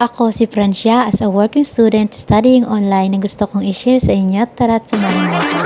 Ako si Francia as a working student studying online na gusto kong i-share sa inyo. Tara't samahan mo ako.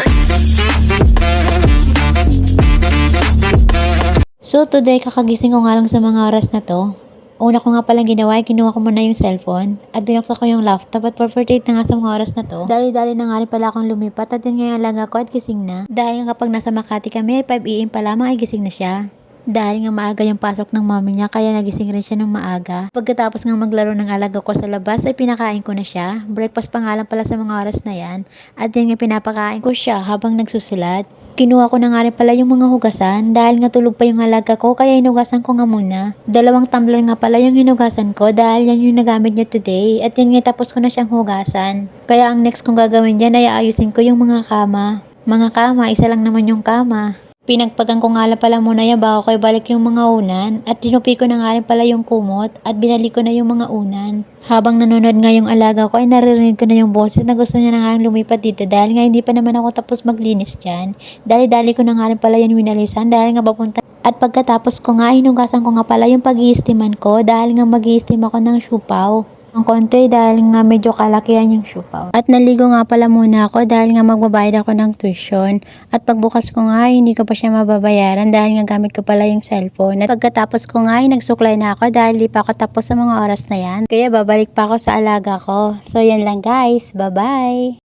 So today kakagising ko nga lang sa mga oras na to. Una ko nga palang ginawa, kinuha ko muna yung cellphone at binuksan ko yung laptop at 4:48 na nga sa mga oras na to. Dali-dali na nga rin pala akong lumipat at yun nga yung alaga ko at gising na. Dahil nga kapag nasa Makati kami ay 5 AM pa lamang ay gising na siya. Dahil nga maaga yung pasok ng mommy niya kaya nagising rin siya ng maaga. Pagkatapos nga maglaro ng alaga ko sa labas ay pinakain ko na siya. Breakfast pa nga lang pala sa mga oras na yan. At yan nga pinapakain ko siya habang nagsusulat. Kinuha ko na nga rin pala yung mga hugasan dahil nga tulog pa yung alaga ko kaya hinugasan ko nga muna. 2 tumbler nga pala yung hinugasan ko dahil yan yung nagamit niya today at yan nga tapos ko na siyang hugasan. Kaya ang next kong gagawin dyan ay aayusin ko yung mga kama. Mga kama, isa lang naman yung kama. Pinagpagan ko nga lang pala muna yan bago ko ibalik yung mga unan at tinupi ko na nga rin pala yung kumot at binalik ko na yung mga unan. Habang nanonood nga yung alaga ko ay naririnig ko na yung boses na gusto niya na nga lumipat dito dahil nga hindi pa naman ako tapos maglinis dyan. Dali-dali ko na nga rin pala yung winalisan dahil nga papunta. At pagkatapos ko nga hinugasan ko nga pala yung pag-i-steaman ko dahil nga mag-i-steam ako ng siupaw. Ang konti dahil nga medyo kalakihan yung siupaw. At naligo nga pala muna ako dahil nga magbabayad ako ng tuition. At pagbukas ko nga hindi ko pa siya mababayaran dahil nga gamit ko pala yung cellphone. At pagkatapos ko nga nagsuklay na ako dahil di pa ako tapos sa mga oras na yan. Kaya babalik pa ako sa alaga ko. So yan lang guys. Bye bye!